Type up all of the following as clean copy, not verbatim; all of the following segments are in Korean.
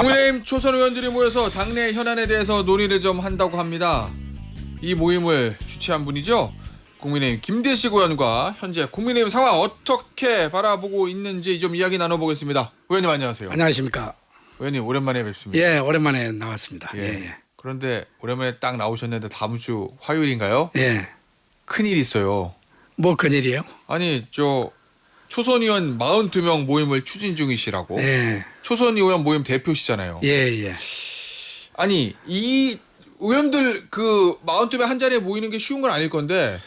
국민의힘 초선 의원들이 모여서 당내 현안에 대해서 논의를 좀 한다고 합니다. 이 모임을 주최한 분이죠. 국민의힘 김대식 의원과 현재 국민의힘 상황 어떻게 바라보고 있는지 좀 이야기 나눠보겠습니다. 의원님 안녕하세요. 안녕하십니까. 의원님 오랜만에 뵙습니다. 예, 오랜만에 나왔습니다. 예. 예, 그런데 오랜만에 딱 나오셨는데 다음 주 화요일인가요? 예. 큰일 있어요. 뭐 큰일이에요? 아니 초선 의원 42명 모임을 추진 중이시라고. 예, 초선 의원 모임 대표시잖아요. 예, 예. 아니 이 의원들 그 42명 한 자리에 모이는 게 쉬운 건 아닐 건데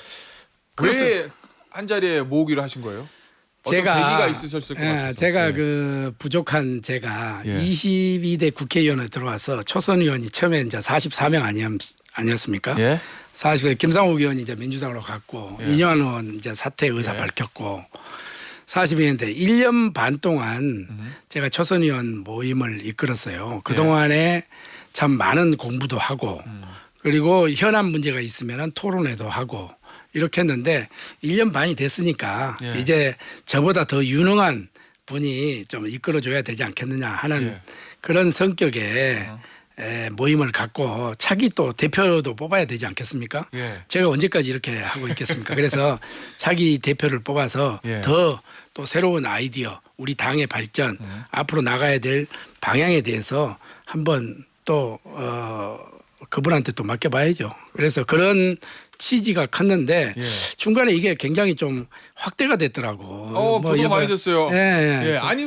왜 한 자리에 모으기로 하신 거예요? 어떤 계기가 있으셨을 것 같아서. 제가 예. 그 부족한 제가 예. 22대 국회의원에 들어와서 초선 의원이 처음에 이제 44명 아니었습니까? 예? 사실 김상욱 의원이 이제 민주당으로 갔고 예. 이영환 의원 이제 사퇴 의사 예. 밝혔고 40인데 1년 반 동안 제가 초선 의원 모임을 이끌었어요. 그 동안에 참 많은 공부도 하고 그리고 현안 문제가 있으면 토론회도 하고 이렇게 했는데 1년 반이 됐으니까 예. 이제 저보다 더 유능한 분이 좀 이끌어줘야 되지 않겠느냐 하는 예. 그런 성격의 모임을 갖고 차기 또 대표도 뽑아야 되지 않겠습니까? 예. 제가 언제까지 이렇게 하고 있겠습니까? 그래서 차기 대표를 뽑아서 예. 더 또 새로운 아이디어, 우리 당의 발전, 앞으로 나가야 될 방향에 대해서 한번 또 그분한테 또 맡겨봐야죠. 그래서 그런 취지가 컸는데 예. 중간에 이게 굉장히 좀 확대가 됐더라고. 보도 많이 됐어요. 예. 예. 아니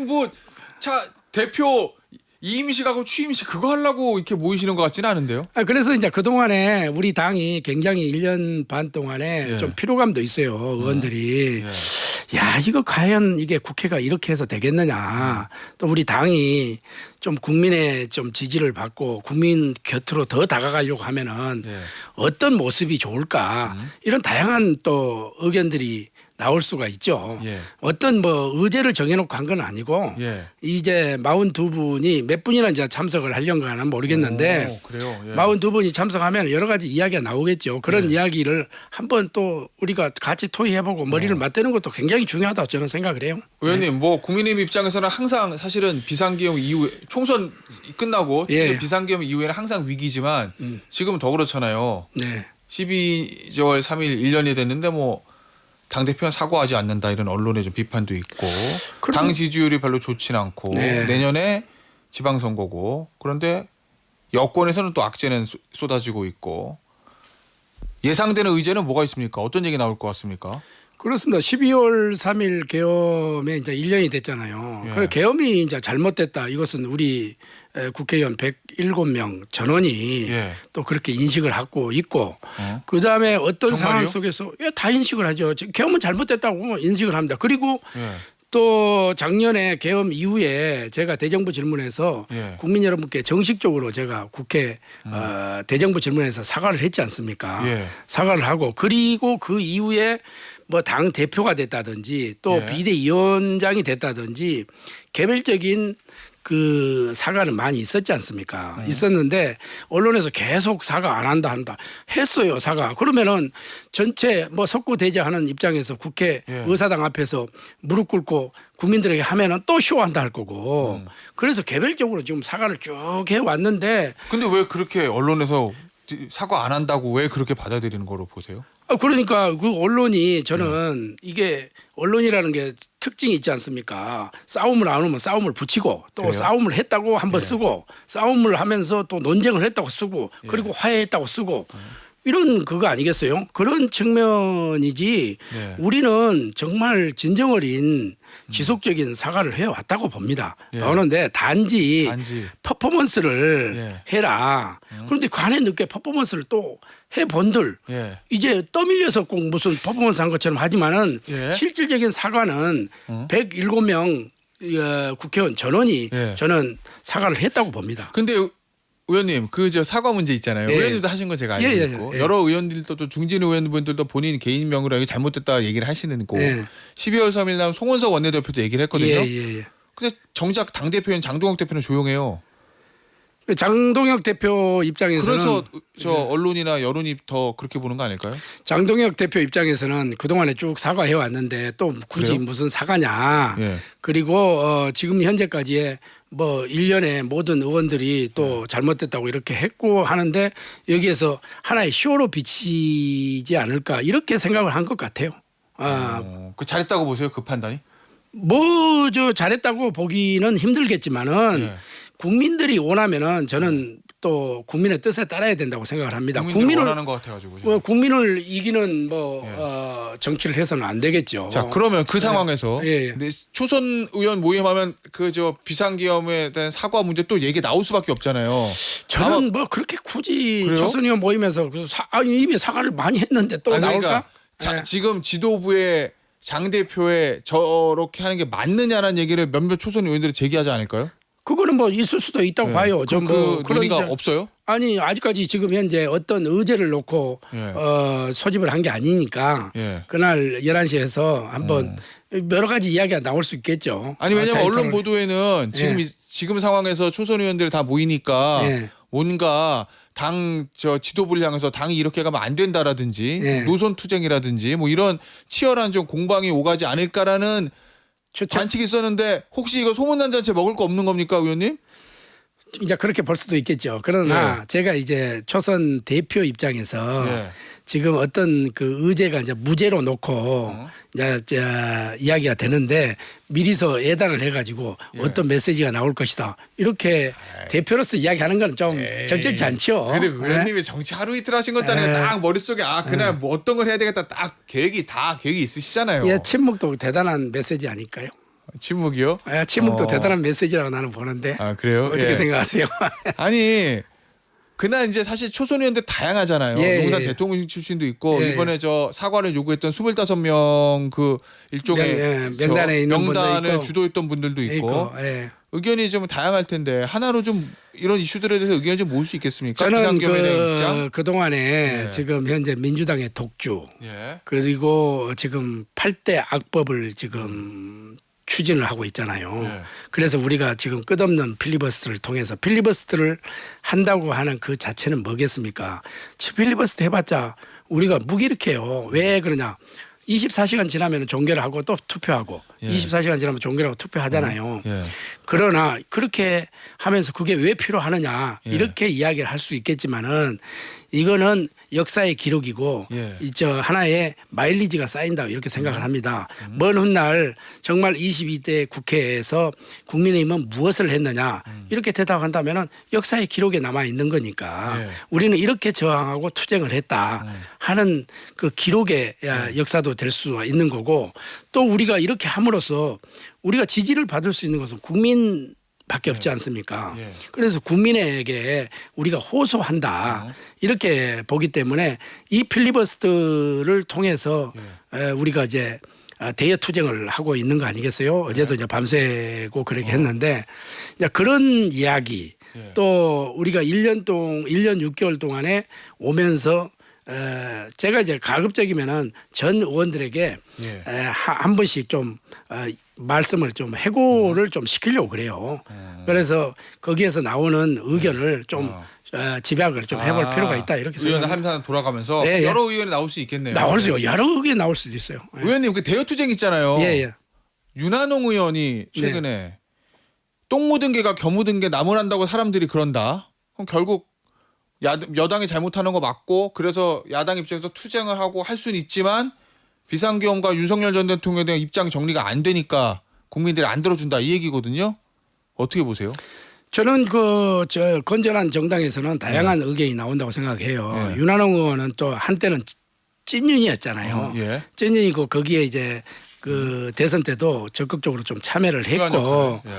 대표 이임식하고 취임식 그거 하려고 이렇게 모이시는 것 같지는 않은데요. 그래서 이제 그 동안에 우리 당이 굉장히 1년 반 동안에 예. 좀 피로감도 있어요. 의원들이. 야, 이거 과연 이게 국회가 이렇게 해서 되겠느냐. 또 우리 당이 좀 국민의 좀 지지를 받고 국민 곁으로 더 다가가려고 하면은 예. 어떤 모습이 좋을까. 이런 다양한 또 의견들이 나올 수가 있죠. 예. 어떤 뭐 의제를 정해놓고 한 건 아니고 예. 이제 42분이 몇 분이나 이제 참석을 하려는가는 모르겠는데 오, 그래요. 예. 42분이 참석하면 여러 가지 이야기가 나오겠죠. 그런 이야기를 한번 또 우리가 같이 토의해보고 머리를 맞대는 것도 굉장히 중요하다고 저는 생각을 해요. 의원님 뭐 국민의힘 입장에서는 항상 사실은 비상계엄 이후 총선 끝나고 예. 비상계엄 이후에는 항상 위기지만 지금은 더 그렇잖아요. 네. 12월 3일 1년이 됐는데 뭐 당대표는 사과하지 않는다 이런 언론의 좀 비판도 있고 당 지지율이 별로 좋진 않고 네. 내년에 지방선거고 그런데 여권에서는 또 악재는 쏟아지고 있고 예상되는 의제는 뭐가 있습니까? 어떤 얘기 나올 것 같습니까? 그렇습니다. 12월 3일 계엄에 이제 1년이 됐잖아요. 예. 그 계엄이 이제 잘못됐다. 이것은 우리 국회의원 107명 전원이 예. 또 그렇게 인식을 하고 있고 그 다음에 어떤 정말요? 상황 속에서 다 인식을 하죠. 계엄은 잘못됐다고 인식을 합니다. 그리고 예. 또 작년에 계엄 이후에 제가 대정부 질문에서 예. 국민 여러분께 정식적으로 제가 국회 대정부 질문에서 사과를 했지 않습니까? 예. 사과를 하고 그리고 그 이후에 뭐 당 대표가 됐다든지 또 예. 비대위원장이 됐다든지 개별적인 그 사과는 많이 있었지 않습니까? 있었는데 언론에서 계속 사과 안 한다 했어요. 사과. 그러면은 전체 뭐 석고대죄하는 입장에서 국회 예. 의사당 앞에서 무릎 꿇고 국민들에게 하면은 또 쇼한다 할 거고. 그래서 개별적으로 지금 사과를 쭉 해왔는데 근데 왜 그렇게 언론에서 사과 안 한다고 왜 그렇게 받아들이는 거로 보세요? 그러니까 그 언론이 저는 이게 언론이라는 게 특징이 있지 않습니까? 싸움을 안 하면 싸움을 붙이고 또 그래요? 싸움을 했다고 한번 쓰고 싸움을 하면서 또 논쟁을 했다고 쓰고 그리고 화해했다고 쓰고 이런 그거 아니겠어요? 그런 측면이지 네. 우리는 정말 진정 어린 지속적인 사과를 해왔다고 봅니다. 예. 그런데 단지 퍼포먼스를 예. 해라. 그런데 관에 늦게 퍼포먼스를 또 해본들 예. 이제 떠밀려서 꼭 무슨 퍼포먼스 한 것처럼 하지만은 예. 실질적인 사과는 107명 국회의원 전원이 예. 저는 사과를 했다고 봅니다. 근데 의원님 그 사과 문제 있잖아요. 예. 의원님도 하신 거 제가 알고 예, 예, 있고 예. 여러 의원들도 또 중진 의원분들도 본인 개인 명의로 이게 잘못됐다 얘기를 하시는 거. 예. 12월 3일 날 송원석 원내대표도 얘기를 했거든요. 예. 근데 정작 당 대표인 장동혁 대표는 조용해요. 장동혁 대표 입장에서는 그래서 저 언론이나 여론이 더 그렇게 보는 거 아닐까요? 장동혁 대표 입장에서는 그동안에 쭉 사과해 왔는데 또 굳이 그래요? 무슨 사과냐. 예. 그리고 지금 현재까지의 뭐 일련의 모든 의원들이 또 잘못됐다고 이렇게 했고 하는데 여기에서 하나의 쇼로 비치지 않을까 이렇게 생각을 한 것 같아요. 그 잘했다고 보세요, 그 판단이? 뭐 저 잘했다고 보기는 힘들겠지만은 네. 국민들이 원하면은 저는 또 국민의 뜻에 따라야 된다고 생각을 합니다. 국민들 원하는 것 같아가지고. 뭐 국민을 이기는 뭐 예. 정치를 해서는 안 되겠죠. 자, 그러면 그 상황에서 예. 근데 초선 의원 모임하면 그 저 비상계엄에 대한 사과 문제 또 얘기 나올 수밖에 없잖아요. 저는 뭐 그렇게 굳이 그래요? 초선 의원 모임에서 이미 사과를 많이 했는데 또 나올까? 그러니까 자, 지금 지도부의 장 대표에 저렇게 하는 게 맞느냐라는 얘기를 몇몇 초선 의원들이 제기하지 않을까요? 그거는 뭐 있을 수도 있다고 예. 봐요. 그 뭐 그런 논의가 이제- 없어요? 아니 아직까지 지금 현재 어떤 의제를 놓고 예. 소집을 한 게 아니니까 예. 그날 11시에서 한번 여러 가지 이야기가 나올 수 있겠죠. 아니 왜냐면 자유토론- 언론 보도에는 지금 예. 지금 상황에서 초선 의원들 다 모이니까 예. 뭔가 당 저 지도부를 향해서 당이 이렇게 가면 안 된다라든지 예. 노선 투쟁이라든지 뭐 이런 치열한 좀 공방이 오가지 않을까라는 추측 관측이 있었는데 혹시 이거 소문난 잔치 먹을 거 없는 겁니까, 의원님? 이제 그렇게 볼 수도 있겠죠. 그러나 제가 이제 초선 대표 입장에서 예. 지금 어떤 그 의제가 이제 무죄로 놓고 이제 이야기가 되는데 미리서 예단을 해가지고 예. 어떤 메시지가 나올 것이다 이렇게 대표로서 이야기하는 건 좀 적절치 않죠. 근데 예? 의원님이 정치 하루 이틀 하신 것도 아니고 딱 머릿속에 그날 뭐 어떤 걸 해야 되겠다 딱 계획이 있으시잖아요. 예, 침묵도 대단한 메시지 아닐까요? 침묵이요? 침묵도 대단한 메시지라고 나는 보는데 아, 그래요? 어떻게 예. 생각하세요? 아니 그날 이제 사실 초선 의원들 다양하잖아요. 예, 용산 예. 대통령 출신도 있고 예, 이번에 저 사과를 요구했던 25명 그 일종의 명단에 있는 분도 명단을 있고. 주도했던 분들도 있고 예. 의견이 좀 다양할 텐데 하나로 좀 이런 이슈들에 대해서 의견을 좀 모을 수 있겠습니까? 저는 비상계엄에 대한 입장. 그 동안에 예. 지금 현재 민주당의 독주 예. 그리고 지금 8대 악법을 지금 추진을 하고 있잖아요. 예. 그래서 우리가 지금 끝없는 필리버스터를 통해서 필리버스터를 한다고 하는 그 자체는 뭐겠습니까? 필리버스터 해봤자 우리가 무기력해요. 왜 그러냐? 24시간 지나면 종결을 하고 또 투표하고 예. 24시간 지나면 종결하고 투표하잖아요. 예. 그러나 그렇게 하면서 그게 왜 필요하느냐 예. 이렇게 이야기를 할 수 있겠지만은 이거는 역사의 기록이고 예. 저 하나의 마일리지가 쌓인다 이렇게 생각을 합니다. 먼 훗날 정말 22대 국회에서 국민의힘은 무엇을 했느냐 이렇게 대답한다면은 역사의 기록에 남아 있는 거니까 예. 우리는 이렇게 저항하고 투쟁을 했다 하는 그 기록의 역사도 될 수 있는 거고 또 우리가 이렇게 함으로써 우리가 지지를 받을 수 있는 것은 국민 밖에 없지 않습니까? 예. 그래서 국민에게 우리가 호소한다 이렇게 보기 때문에 이 필리버스터를 통해서 우리가 이제 대여 투쟁을 하고 있는 거 아니겠어요? 어제도 이제 밤새고 그렇게 했는데 이제 그런 이야기 또 우리가 1년 6개월 동안에 오면서 제가 이제 가급적이면은 전 의원들에게 예. 한 번씩 좀 말씀을 좀 해고를 좀 시키려고 그래요. 그래서 거기에서 나오는 의견을 좀 집약을 좀 해볼 필요가 있다 이렇게 의원 생각합니다. 한산 돌아가면서 예, 예. 여러 의견이 나올 수 있겠네요. 나올 수 여러 의견 나올 수도 있어요. 의원님 그 대여 투쟁 있잖아요. 예. 윤한홍 의원이 최근에 똥 묻은 개가 겨 묻은 게 나무란다고 사람들이 그런다. 그럼 결국 여당이 잘못하는 거 맞고 그래서 야당 입장에서 투쟁을 하고 할 수는 있지만 비상계엄과 윤석열 전 대통령에 대한 입장 정리가 안 되니까 국민들이 안 들어준다 이 얘기거든요. 어떻게 보세요? 저는 저 건전한 정당에서는 다양한 의견이 나온다고 생각해요. 예. 윤한홍 의원은 또 한때는 찐윤이었잖아요. 예. 찐윤이고 거기에 이제 그 대선 때도 적극적으로 좀 참여를 했고 예.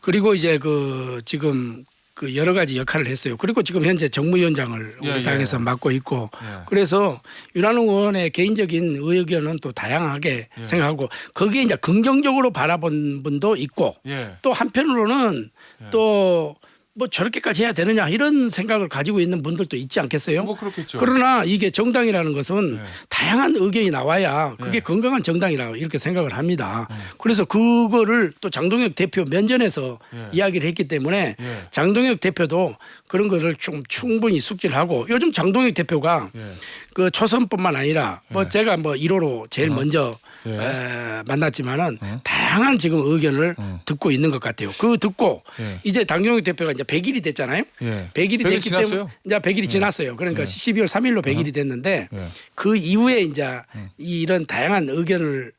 그리고 이제 그 지금 그 여러 가지 역할을 했어요. 그리고 지금 현재 정무위원장을 우리 예, 당에서 예. 맡고 있고 예. 그래서 윤한홍 의원의 개인적인 의견은 또 다양하게 생각하고 거기에 이제 긍정적으로 바라본 분도 있고 예. 또 한편으로는 또 뭐 저렇게까지 해야 되느냐 이런 생각을 가지고 있는 분들도 있지 않겠어요? 뭐 그렇겠죠. 그러나 이게 정당이라는 것은 예. 다양한 의견이 나와야 그게 예. 건강한 정당이라고 이렇게 생각을 합니다. 그래서 그거를 또 장동혁 대표 면전에서 예. 이야기를 했기 때문에 예. 장동혁 대표도 그런 것을 좀 충분히 숙지를 하고 요즘 장동혁 대표가 예. 그 초선뿐만 아니라 뭐 예. 제가 뭐 1호로 제일 먼저 예. 만났지만은 다양한 지금 의견을 듣고 있는 것 같아요. 그 듣고 예. 이제 장동혁 대표가 이제 100일이 됐잖아요. 예. 100일이 100일 됐기 지났어요? 때문에 이제 100일이 지났어요. 그러니까 12월 3일로 100일이 됐는데 예. 그 이후에 이제 이런 다양한 의견을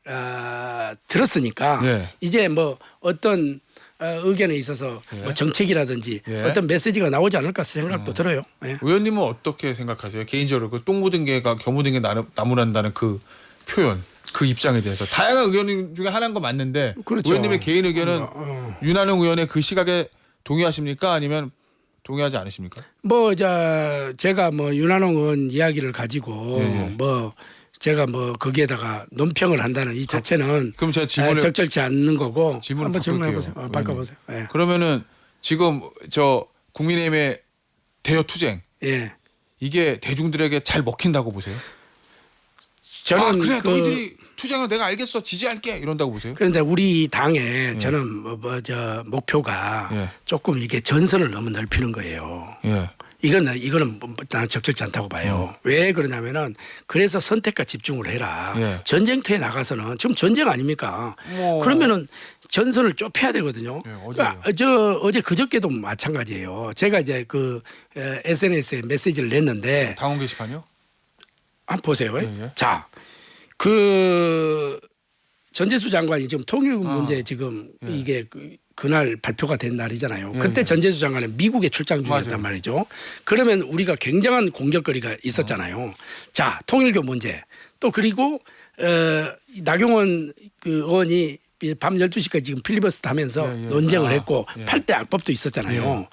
들었으니까 예. 이제 뭐 어떤 의견에 있어서 뭐 정책이라든지 예. 어떤 메시지가 나오지 않을까 생각도 들어요. 예. 의원님은 어떻게 생각하세요? 개인적으로 그 똥 묻은 개가 겨 묻은 게 나무란다는 그 표현, 그 입장에 대해서 다양한 의견 중에 하나인 거 맞는데 그렇죠. 의원님의 개인 의견은 윤한홍 의원의 그 시각에 동의하십니까? 아니면 동의하지 않으십니까? 뭐 제가 뭐 윤한홍 의원 이야기를 가지고 예. 뭐 제가 뭐 거기에다가 논평을 한다는 이 자체는 그럼 제가 질문을 적절치 않는 거고 질문을 한번 질문해 보세요. 바꿀게요. 바꿔보세요. 예. 그러면은 지금 저 국민의힘의 대여 투쟁 예. 이게 대중들에게 잘 먹힌다고 보세요? 저는 그래 너희들이 투쟁을 내가 알겠어 지지할게 이런다고 보세요? 그런데 우리 당에 저는 목표가 예. 조금 이게 전선을 너무 넓히는 거예요. 예. 이거는 난 적절치 않다고 봐요. 왜 그러냐면은 그래서 선택과 집중을 해라. 예. 전쟁터에 나가서는 지금 전쟁 아닙니까? 뭐. 그러면은 전선을 좁혀야 되거든요. 예, 그러니까 어제 그저께도 마찬가지예요. 제가 이제 그 SNS에 메시지를 냈는데 당원 게시판이요? 한번 보세요. 예. 자, 그 전재수 장관이 지금 통일 문제 지금 이게 그날 발표가 된 날이잖아요. 예, 그때 예. 전재수 장관은 미국에 출장 중이었단 맞아요. 말이죠. 그러면 우리가 굉장한 공격거리가 있었잖아요. 자, 통일교 문제 또 그리고 나경원 그 의원이 밤 12시까지 지금 필리버스터 하면서 예, 예. 논쟁을 했고 예. 8대 악법도 있었잖아요.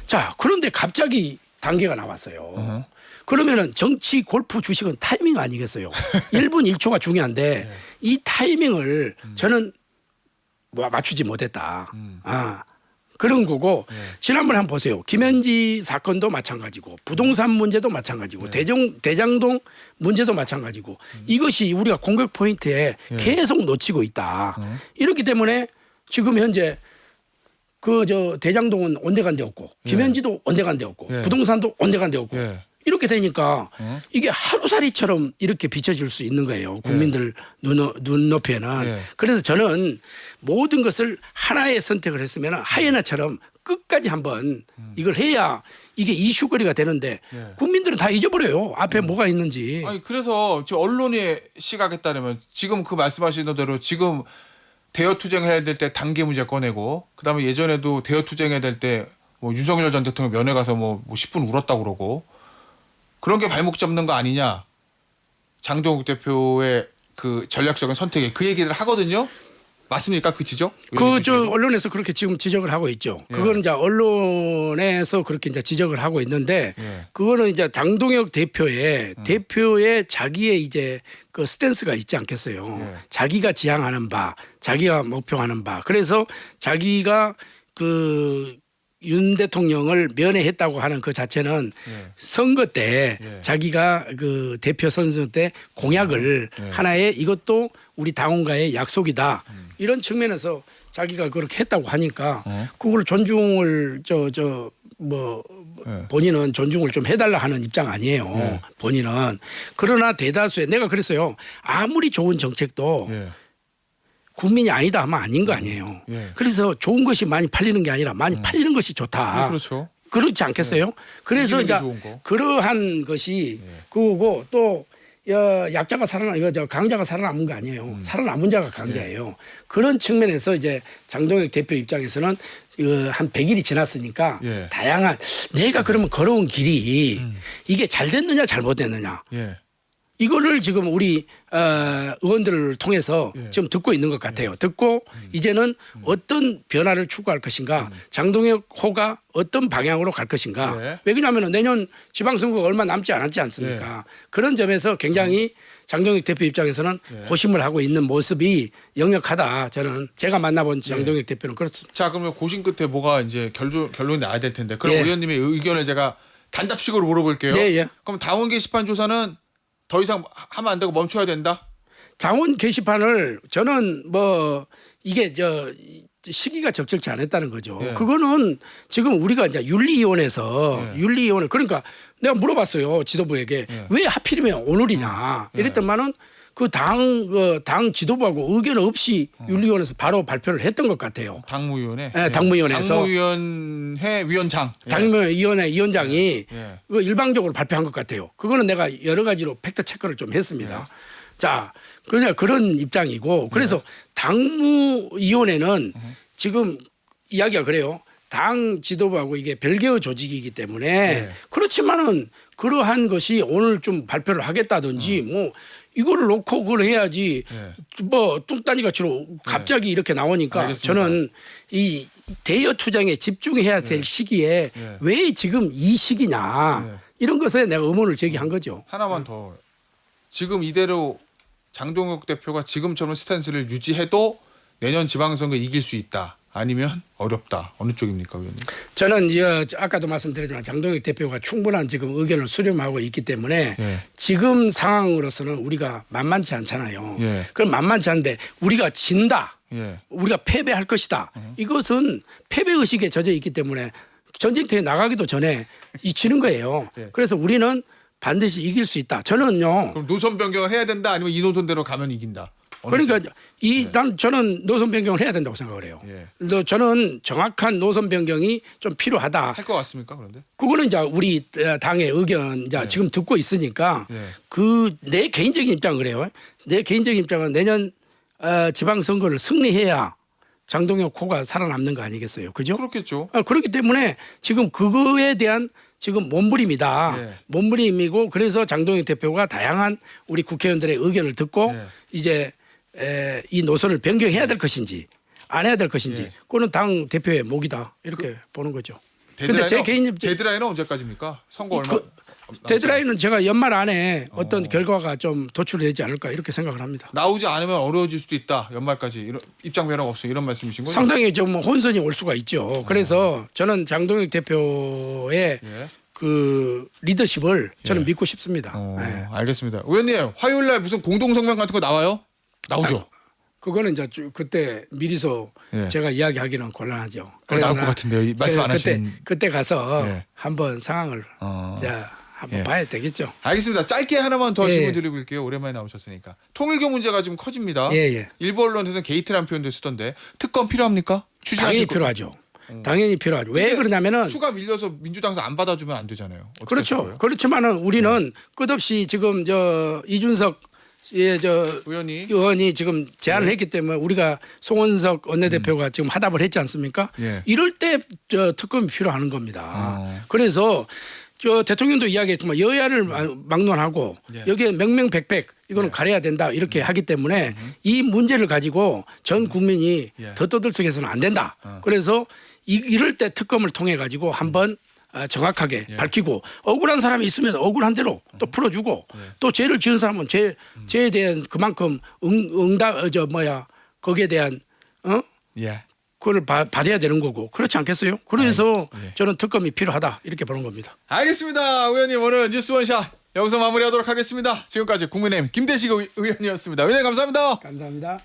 자, 그런데 갑자기 단계가 나왔어요. 그러면은 정치 골프 주식은 타이밍 아니겠어요. 1분 1초가 중요한데 이 타이밍을 저는 뭐 맞추지 못했다. 그런 거고 지난번에 한번 보세요. 김현지 사건도 마찬가지고 부동산 문제도 마찬가지고 대장동 문제도 마찬가지고 이것이 우리가 공격 포인트에 계속 놓치고 있다. 이렇기 때문에 지금 현재 대장동은 온데간데 없고 김현지도 온데간데 없고 부동산도 온데간데 없고 이렇게 되니까 이게 하루살이처럼 이렇게 비춰질 수 있는 거예요. 국민들 눈높이에는. 그래서 저는 모든 것을 하나의 선택을 했으면 하이에나처럼 끝까지 한번 이걸 해야 이게 이슈거리가 되는데 국민들은 다 잊어버려요. 앞에 뭐가 있는지. 아니 그래서 저 언론의 시각에 따르면 지금 그 말씀하시는 대로 지금 대여 투쟁해야 될 때 단계 문제 꺼내고 그다음에 예전에도 대여 투쟁해야 될 때 뭐 윤석열 전 대통령 면회 가서 뭐 10분 울었다고 그러고 그런 게 발목 잡는 거 아니냐. 장동욱 대표의 그 전략적인 선택에 그 얘기를 하거든요. 맞습니까? 그 지적? 언론에서 그렇게 지금 지적을 하고 있죠. 그거는 이제 언론에서 그렇게 이제 지적을 하고 있는데 그거는 이제 장동혁 대표의 자기의 이제 그 스탠스가 있지 않겠어요. 자기가 지향하는 바, 자기가 목표하는 바. 그래서 자기가 윤 대통령을 면회했다고 하는 그 자체는 선거 때 자기가 그 대표 선거 때 공약을 하나의 이것도 우리 당원과의 약속이다. 이런 측면에서 자기가 그렇게 했다고 하니까 그걸 존중을 본인은 존중을 좀 해달라 하는 입장 아니에요. 본인은. 그러나 대다수의 내가 그랬어요. 아무리 좋은 정책도 국민이 아니다 하면 아닌 거 아니에요. 그래서 좋은 것이 많이 팔리는 게 아니라 많이 팔리는 것이 좋다. 그렇죠. 그렇지 않겠어요? 그래서 이제 그러한 것이 그거고 또 약자가 강자가 살아남은 거 아니에요. 살아남은 자가 강자예요. 그런 측면에서 이제 장동혁 대표 입장에서는 한 100일이 지났으니까 다양한 내가 그러면 걸어온 길이 이게 잘 됐느냐 잘못됐느냐. 이거를 지금 우리 의원들을 통해서 지금 듣고 있는 것 같아요. 듣고 이제는 어떤 변화를 추구할 것인가, 장동혁 호가 어떤 방향으로 갈 것인가. 왜냐하면 내년 지방선거가 얼마 남지 않았지 않습니까? 그런 점에서 굉장히 장동혁 대표 입장에서는 고심을 하고 있는 모습이 역력하다. 저는 제가 만나본 장동혁 대표는 그렇습니다. 자, 그러면 고심 끝에 뭐가 이제 결론이 나야 될 텐데. 그럼 의원님의 의견을 제가 단답식으로 물어볼게요. 그럼 당원 게시판 조사는 더 이상 하면 안 되고 멈춰야 된다? 당원 게시판을 저는 뭐 이게 시기가 적절치 않았다는 거죠. 예. 그거는 지금 우리가 이제 윤리위원회에서 예. 윤리위원회 그러니까 내가 물어봤어요 지도부에게 예. 왜 하필이면 오늘이냐 이랬더만은 그 당 지도부하고 의견 없이 윤리위원회에서 바로 발표를 했던 것 같아요. 당무위원회. 네, 당무위원회에서. 당무위원회 위원장. 예. 당무위원회 위원장이 예. 그거 일방적으로 발표한 것 같아요. 그거는 내가 여러 가지로 팩트 체크를 좀 했습니다. 자, 그냥 그런 입장이고 그래서 당무위원회는 지금 이야기가 그래요. 당 지도부하고 이게 별개의 조직이기 때문에 네. 그렇지만은 그러한 것이 오늘 좀 발표를 하겠다든지 뭐 이거를 놓고 그걸 해야지 네. 뭐 뚱따니 같이로 갑자기 이렇게 나오니까 알겠습니다. 저는 이 대여 투쟁에 집중해야 될 시기에 네. 왜 지금 이 시기냐 네. 이런 것에 내가 의문을 제기한 거죠. 하나만 더. 지금 이대로 장동혁 대표가 지금처럼 스탠스를 유지해도 내년 지방선거 이길 수 있다. 아니면 어렵다. 어느 쪽입니까, 의원님? 저는 아까도 말씀드렸지만 장동혁 대표가 충분한 지금 의견을 수렴하고 있기 때문에 예. 지금 상황으로서는 우리가 만만치 않잖아요. 예. 그럼 만만치 않은데 우리가 진다. 예. 우리가 패배할 것이다. 이것은 패배 의식에 젖어 있기 때문에 전쟁터에 나가기도 전에 지는 거예요. 예. 그래서 우리는 반드시 이길 수 있다. 저는요. 그럼 노선 변경을 해야 된다. 아니면 이 노선대로 가면 이긴다. 어느 그러니까 쪽? 저는 노선 변경을 해야 된다고 생각을 해요. 예. 저는 정확한 노선 변경이 좀 필요하다. 할 것 같습니까, 그런데? 그거는 이제 우리 당의 의견 이제 예. 지금 듣고 있으니까 예. 그 내 개인적인 입장은 그래요. 내 개인적인 입장은 내년 지방선거를 승리해야 장동혁 코가 살아남는 거 아니겠어요? 그죠? 그렇겠죠. 그렇기 때문에 지금 그거에 대한 지금 몸부림이다. 예. 몸부림이고 그래서 장동혁 대표가 다양한 우리 국회의원들의 의견을 듣고 예. 이제 이 노선을 변경해야 될 것인지 안 해야 될 것인지 예. 그거는 당 대표의 목이다 이렇게 보는 거죠. 데드라인은, 제 개인 데드라인은 언제까지입니까? 선거 얼마? 데드라인은 제가 연말 안에 어떤 결과가 좀 도출되지 않을까 이렇게 생각을 합니다. 나오지 않으면 어려워질 수도 있다. 연말까지 이런 입장 변화가 없어 이런 말씀이신 거죠? 상당히 좀 혼선이 올 수가 있죠. 그래서 저는 장동혁 대표의 예. 그 리더십을 저는 예. 믿고 싶습니다. 네. 알겠습니다. 의원님 화요일 날 무슨 공동 성명 같은 거 나와요? 나오죠. 그거는 이제 그때 미리서 예. 제가 이야기하기는 곤란하죠. 나올 것 같은데요. 말씀 안 하시는. 그때 가서 예. 한번 상황을 한번 예. 봐야 되겠죠. 알겠습니다. 짧게 하나만 더 예. 질문 드려볼게요. 오랜만에 나오셨으니까. 통일교 문제가 지금 커집니다. 예. 일부 언론에서는 게이트라는 표현도 쓰던데 특검 필요합니까? 당연히 추진하실 필요하죠. 당연히 필요하죠. 왜 그러냐면은 수가 밀려서 민주당에서 안 받아주면 안 되잖아요. 어떻게 하실 그렇죠. 거예요? 그렇지만은 우리는 끝없이 지금 이준석 의원이 지금 제안을 했기 때문에 우리가 송원석 원내대표가 지금 화답을 했지 않습니까? 예. 이럴 때 특검이 필요한 겁니다. 어. 그래서 대통령도 이야기했지만 여야를 막론하고 예. 여기에 명명백백 이거는 가려야 된다 이렇게 하기 때문에 이 문제를 가지고 전 국민이 예. 더 떠들썩해서는 안 된다. 그래서 이럴 때 특검을 통해 가지고 한번 정확하게 밝히고 억울한 사람이 있으면 억울한 대로 또 풀어주고 또 죄를 지은 사람은 죄에 대한 그만큼 응답 거기에 대한 예. 그걸 받아야 되는 거고 그렇지 않겠어요? 그래서 예. 저는 특검이 필요하다 이렇게 보는 겁니다. 알겠습니다. 의원님 오늘 뉴스 원샷 여기서 마무리하도록 하겠습니다. 지금까지 국민의힘 김대식 의원이었습니다. 의원님 감사합니다. 감사합니다.